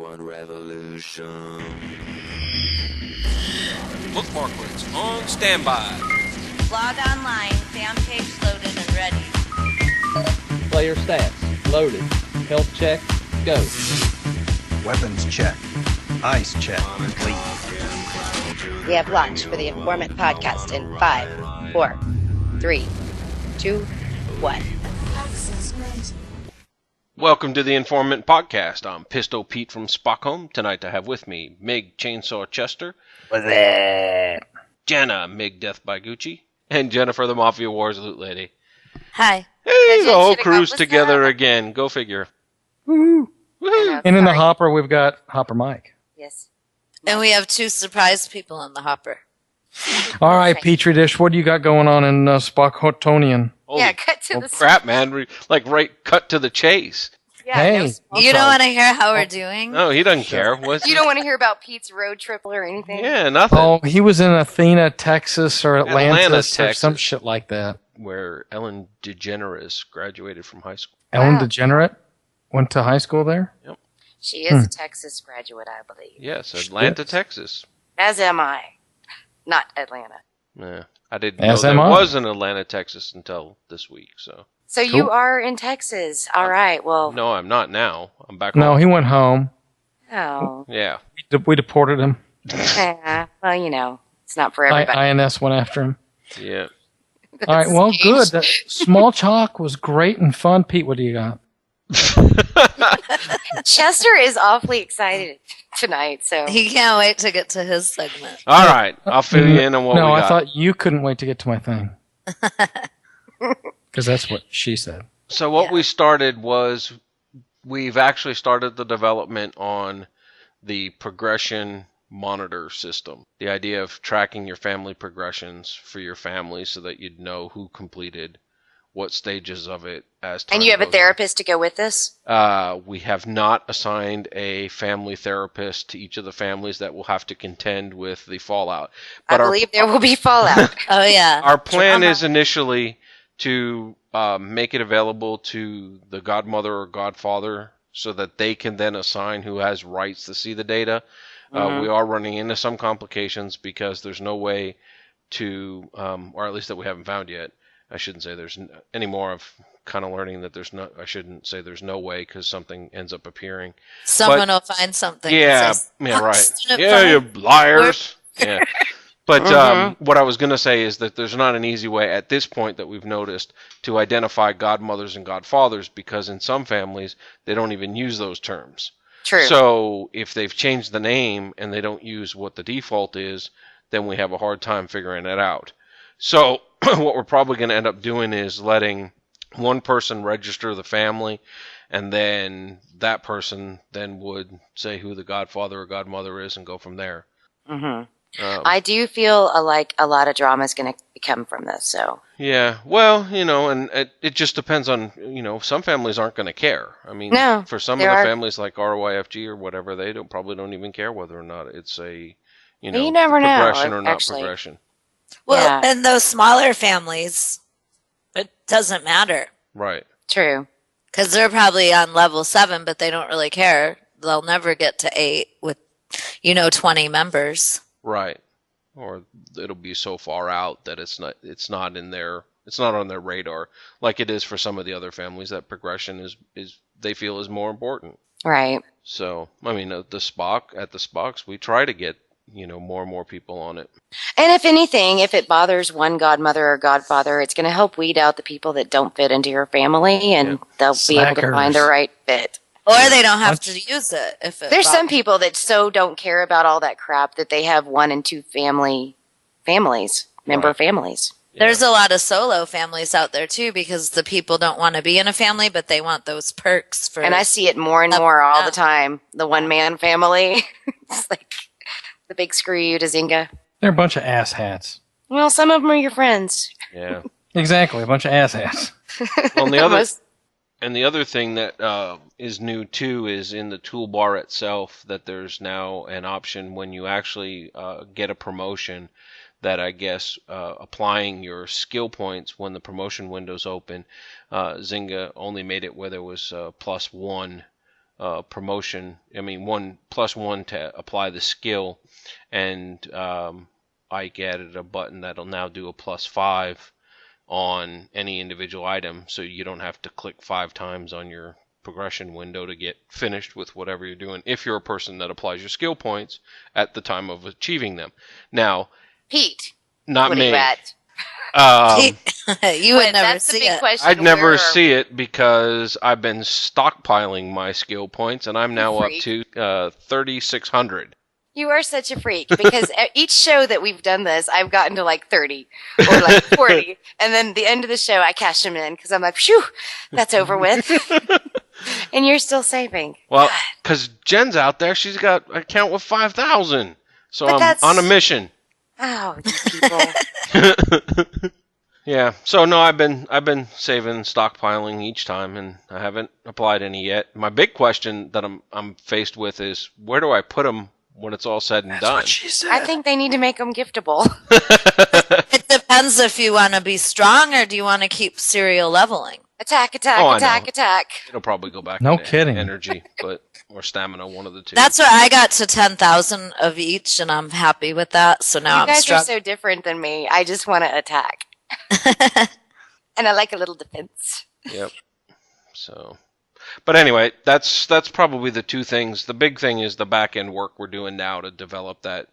one revolution. Bookmarklets on standby. Log online, fan page loaded and ready. Player stats, loaded. Health check, go. Weapons check. Eyes check. Complete. We have launched for the Informant podcast in 5, 4, 3, 2, 1. Welcome to the Informant podcast. I'm Pistol Pete from Stockholm. Tonight I have with me Mig Chainsaw Chester. What's that? Jenna Mig Death by Gucci. And Jennifer the Mafia Wars Loot Lady. Hi. Hey, the whole should've crew's gone, together "What's again. Go figure. Woohoo. Woohoo. And in the Sorry. hopper, we've got Hopper Mike. Yes. And we have 2 surprise people in the hopper. All right, Petri Dish, what do you got going on in Spockotonian? Holy Yeah, cut to the crap, man. Cut to the chase. Yeah, Hey. no small You don't talk. want to hear how we're doing? No, he doesn't care. What's You don't want to hear about Pete's road trip or anything? Yeah, nothing. Oh, he was in Athena, Texas, or Atlantis, Atlanta, or Texas. some shit like that. Where Ellen DeGeneres graduated from high school. Ellen Wow. Degenerate went to high school there? She is a Texas graduate, I believe. Yes, Atlanta, Yes. Texas. As am I. Not Atlanta. Yeah, I didn't As know there am I. was an Atlanta, Texas until this week. So So Cool. you are in Texas. All right. Well, no, I'm not now. I'm back No, home. he went home. oh. Yeah, We deported him. Well, you know, it's not for everybody. INS went after him. yeah. All right, well, good. That small chalk was great and fun. Pete, what do you got? Chester is awfully excited tonight. So He can't wait to get to his segment. All right, I'll fill you in on what No, we I got. thought you couldn't wait to get to my thing. Because that's what she said. So what Yeah. we started was we've actually started the development on the progression monitor system. The idea of tracking your family progressions for your family so that you'd know who completed what stages of it as time and you have a goes on. therapist to go with this? We have not assigned a family therapist to each of the families that will have to contend with the fallout. I But believe there will be fallout. Oh, yeah. our plan Drama. is initially to make it available to the godmother or godfather so that they can then assign who has rights to see the data. We are running into some complications because there's no way to, or at least that we haven't found yet. I shouldn't say there's any more of kind of learning that there's no, I shouldn't say there's no way because something ends up appearing. Someone will find something. that Yeah, says, yeah, right. "Student Yeah, five." you liars. Yeah. But what I was going to say is that there's not an easy way at this point that we've noticed to identify godmothers and godfathers because in some families they don't even use those terms. True. So if they've changed the name and they don't use what the default is, then we have a hard time figuring it out. So what we're probably going to end up doing is letting one person register the family, and then that person then would say who the godfather or godmother is and go from there. I do feel like a lot of drama is going to come from this. So Yeah, well, and it just depends on, some families aren't going to care. I mean, No, for some of there the are- families like RYFG or whatever, they probably don't even care whether or not it's a, You never know, progression or not actually. progression. Well, Yeah. in those smaller families, it doesn't matter. Right. true. Because they're probably on level 7, but they don't really care. They'll never get to 8 with, 20 members. Right. Or it'll be so far out that it's not on their radar like it is for some of the other families. That progression is they feel is more important. Right. So, I mean, at the Spocks, we try to get, more and more people on it. And if anything, if it bothers one godmother or godfather, it's going to help weed out the people that don't fit into your family, and they'll be able to Slackers. find the right fit. Or they don't have to use it. If it There's some bothers- people that so don't care about all that crap that they have 1 and 2 families, member Right. families. There's a lot of solo families out there, too, because the people don't want to be in a family, but they want those perks for... And I see it more and more all the time. The one-man family. It's like the big screw you to Zynga. They're a bunch of asshats. Well, some of them are your friends. Yeah. Exactly, a bunch of asshats. Well, and the other Most- And the other thing that is new too is in the toolbar itself that there's now an option when you actually get a promotion that I guess applying your skill points when the promotion window's open, Zynga only made it where there was +1 promotion. I mean, 1+1 to apply the skill, and Ike added a button that'll now do a +5 on any individual item, so you don't have to click 5 times on your progression window to get finished with whatever you're doing if you're a person that applies your skill points at the time of achieving them. Now, Pete, not what me. are you at? You would never that's see the big it. question. I'd never Where- see it because I've been stockpiling my skill points, and I'm now up Freak. to 3,600. You are such a freak because each show that we've done this, I've gotten to like 30 or like 40. And then the end of the show, I cash them in because I'm like, phew, that's over with. And you're still saving. Well, because Jen's out there, she's got an account with 5,000. So But I'm that's- on a mission. Oh, you people. Yeah. So no, I've been saving, stockpiling each time, and I haven't applied any yet. My big question that I'm faced with is, where do I put them when it's all said and done? I think they need to make them giftable. It depends if you want to be strong or do you want to keep serial leveling. Attack, attack, Oh, I attack, know. attack. It'll probably go back. No into kidding. Energy, or stamina, one of the two. That's where I got to 10,000 of each, and I'm happy with that. So now You I'm guys are struggling. so different than me. I just want to attack. And I like a little defense. Yep. So, but anyway, that's probably the two things. The big thing is the back end work we're doing now to develop that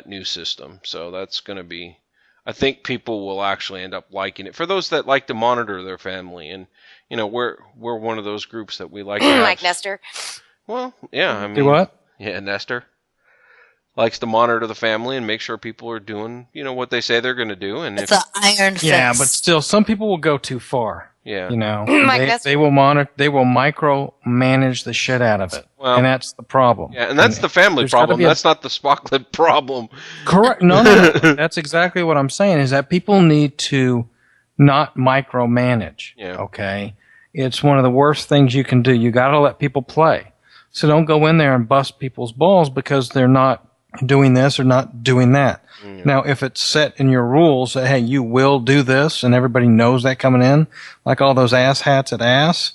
new system. So that's going to be. I think people will actually end up liking it. For those that like to monitor their family, and we're one of those groups that we like to have. Like Nestor. Well, yeah, I mean, Do what? Yeah, Nestor likes to monitor the family and make sure people are doing, what they say they're going to do. And It's an iron fist. Yeah, but still, some people will go too far. yeah, Like that's- They will monitor. They will micromanage the shit out of it, Well, and that's the problem. yeah, and that's the family there's gotta problem. be a- That's not the Spocklet problem. Correct. No. That's exactly what I'm saying. Is that people need to not micromanage. Yeah. Okay. It's one of the worst things you can do. You got to let people play. So don't go in there and bust people's balls because they're not doing this or not doing that. Now, if it's set in your rules that, hey, you will do this and everybody knows that coming in, like all those ass hats at ass,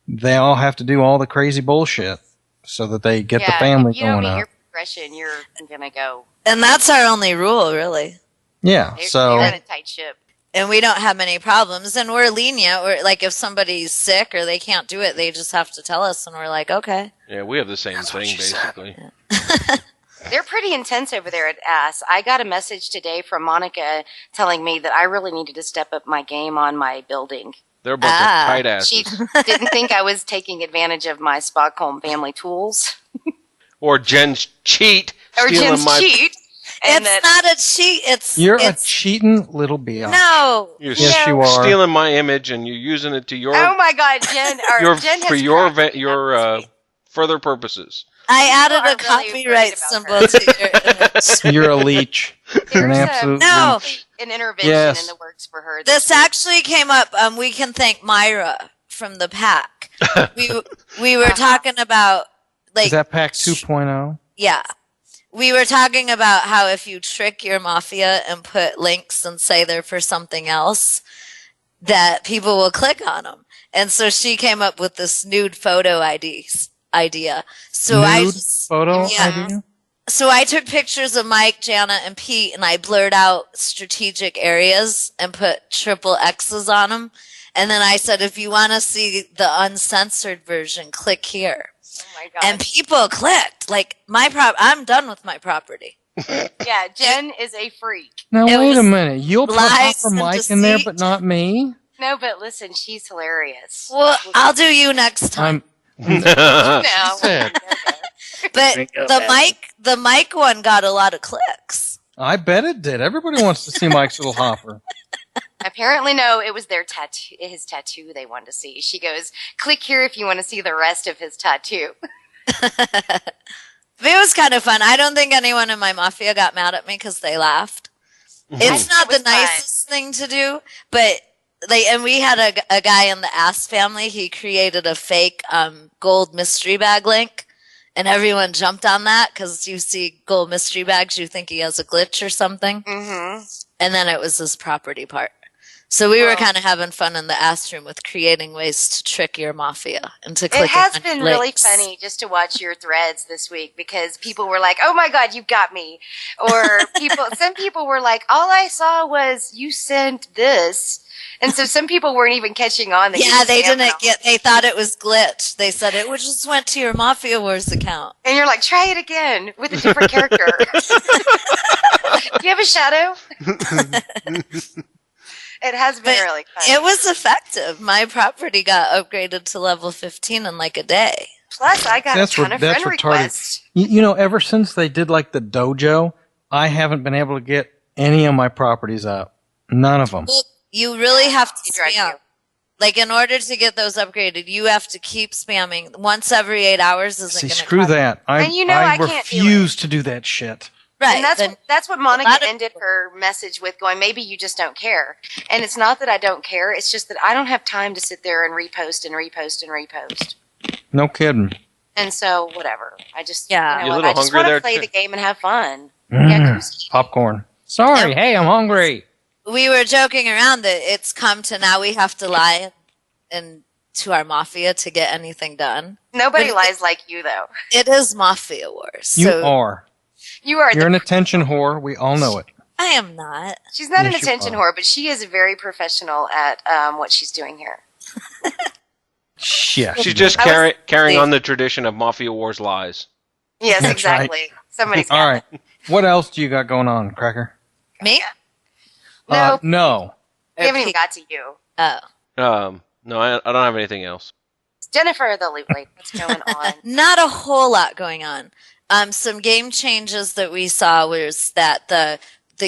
they all have to do all the crazy bullshit so that they get the family if you don't going meet up. your progression, you're going to go. And that's our only rule, really. Yeah. So You're in a tight ship. And we don't have many problems. And we're lenient. We're like, if somebody's sick or they can't do it, they just have to tell us. And we're like, okay. Yeah, we have the same thing basically. They're pretty intense over there at ASS. I got a message today from Monica telling me that I really needed to step up my game on my building. They're a bunch of tight asses. She didn't think I was taking advantage of my Stockholm family tools. Or Jen's cheat, Or stealing Jim's my. cheat. And It's not a cheat. you're a it's cheating little bitch. no. You're Yes, you are. stealing my image, and you're using it to your Oh my God, Jen! Jen has for your cracked me up this week. further purposes. I added People a are really worried copyright about symbol to your image. You're a leech. You're an There's absolute No. leech. an intervention Yes. in the works for her. This actually came up. We can thank Myra from the pack. We were talking about like Is that Pack 2.0? yeah. We were talking about how if you trick your Mafia and put links and say they're for something else, that people will click on them. And so she came up with this nude photo idea. So Nude photo Yeah. idea? So I took pictures of Mike, Jana, and Pete, and I blurred out strategic areas and put triple X's on them. And then I said, if you want to see the uncensored version, click here. Oh my God. And people clicked. Like I'm done with my property. Yeah, Jen is a freak. Now, It wait was a minute. You'll put lies Hopper and Mike in there, deceit. but not me? No, but listen, she's hilarious. Well, I'll do you next time. No. said. But the Mike one got a lot of clicks. I bet it did. Everybody wants to see Mike's little hopper. Apparently, no, it was his tattoo they wanted to see. She goes, click here if you want to see the rest of his tattoo. It was kind of fun. I don't think anyone in my Mafia got mad at me because they laughed. It's not It was the nicest thing to do, but and we had a guy in the Ass family. He created a fake gold mystery bag link, and everyone jumped on that because you see gold mystery bags, you think he has a glitch or something. Mm-hmm. And then it was his property part. So we were kind of having fun in the ass room with creating ways to trick your Mafia into clicking. It has on been links. really funny just to watch your threads this week because people were like, "Oh my God, you got me," or some people were like, "All I saw was you sent this," and so some people weren't even catching on. Yeah, they didn't get. They thought it was glitched. They said it just went to your Mafia Wars account, and you're like, "Try it again with a different character." Do you have a shadow? It has been really fun. It was effective. My property got upgraded to level 15 in like a day. Plus, I got a ton of friend requests. You know, ever since they did like the dojo, I haven't been able to get any of my properties up. None of them. Well, you really have to spam. Like, in order to get those upgraded, you have to keep spamming. Once every 8 hours isn't going to screw that. I refuse to do that shit. Right. And that's what Monica ended her message with, going, maybe you just don't care. And it's not that I don't care. It's just that I don't have time to sit there and repost and repost and repost. No kidding. And so, whatever. I just, I just want to play the game and have fun. Popcorn. Sorry. Hey, I'm hungry. We were joking around that it's come to now we have to lie and to our Mafia to get anything done. Nobody lies like you, though. It is Mafia Wars. You are. You're an attention whore. We all know it. I am not. She's not an attention whore, but she is very professional at what she's doing here. Shit. She's just carrying on the tradition of Mafia Wars lies. Yes, exactly. Right. Somebody's got all right. What else do you got going on, Cracker? Me? No. We haven't even got to you. Oh. No, I don't have anything else. Jennifer, the Loot Lake, what's going on? Not a whole lot going on. Some game changes that we saw was that the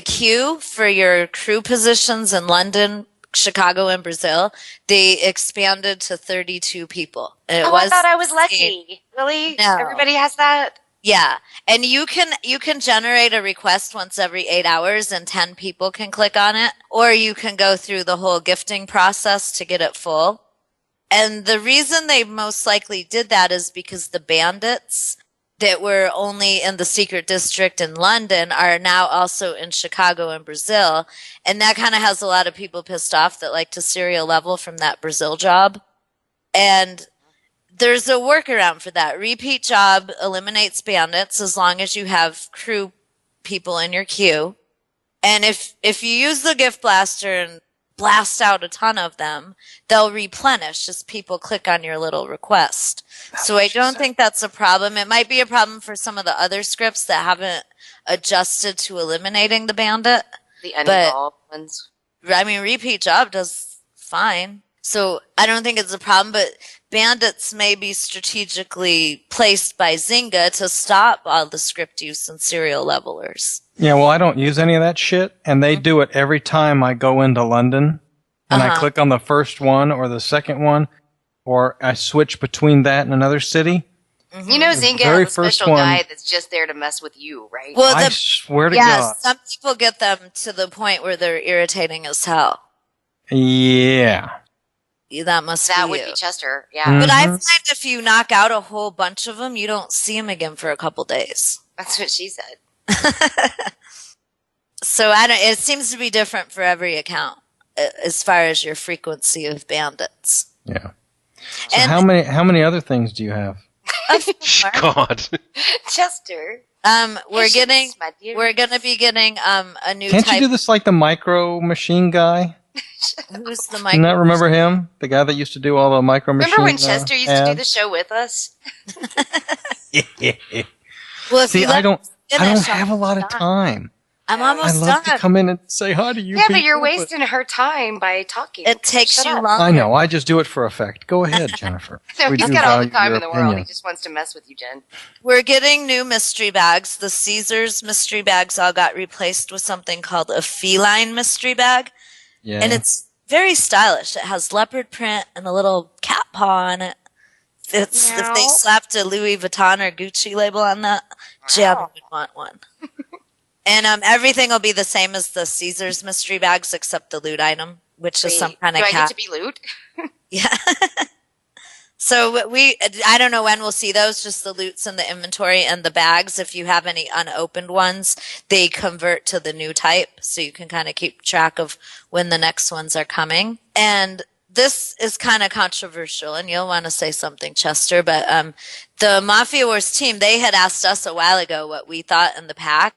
queue for your crew positions in London, Chicago, and Brazil, they expanded to 32 people. I thought I was lucky. Really? No. Everybody has that? Yeah. And you can generate a request once every 8 hours and 10 people can click on it, or you can go through the whole gifting process to get it full. And the reason they most likely did that is because the bandits that were only in the secret district in London are now also in Chicago and Brazil. And that kind of has a lot of people pissed off that like to serial level from that Brazil job. And there's a workaround for that. Repeat job eliminates bandits as long as you have crew people in your queue. And if you use the gift blaster and blast out a ton of them, they'll replenish as people click on your little request. So I don't think that's a problem. It might be a problem for some of the other scripts that haven't adjusted to eliminating the bandit. The uninvolved ones. I mean, repeat job does fine. So I don't think it's a problem, but bandits may be strategically placed by Zynga to stop all the script use and serial levelers. Yeah, well, I don't use any of that shit, and they do it every time I go into London, and I click on the first one or the second one, or I switch between that and another city. Mm-hmm. You know Zynga has a special guy that's just there to mess with you, right? Well, I swear to God. some people get them to the point where they're irritating as hell. Yeah. That would be Chester, yeah. Mm-hmm. But I find if you knock out a whole bunch of them, you don't see them again for a couple days. That's what she said. So it seems to be different for every account as far as your frequency of bandits. Yeah. So how many other things do you have? God. Chester. We're going to be getting a new Can't you do this like the Micro Machine guy? Who's the Micro? Do you not remember him? The guy that used to do all the Micro Machine. Remember when Chester used to do the show with us? Well, see, I don't have a lot of time. I'm almost done. I love to come in and say hi to you. Yeah, but you're wasting her time by talking. It takes you longer. I know. I just do it for effect. Go ahead, Jennifer. So he's got all the time in the world. He just wants to mess with you, Jen. We're getting new mystery bags. The Caesars mystery bags all got replaced with something called a feline mystery bag. Yeah. And it's very stylish. It has leopard print and a little cat paw on it. If they slapped a Louis Vuitton or Gucci label on that, Jeb would want one. And everything will be the same as the Caesars mystery bags except the loot item, which is some kind of cat. Do I get to be loot? Yeah. So I don't know when we'll see those, just the loots in the inventory and the bags. If you have any unopened ones, they convert to the new type. So you can kind of keep track of when the next ones are coming. And this is kind of controversial, and you'll want to say something, Chester, but the Mafia Wars team, they had asked us a while ago what we thought in the pack.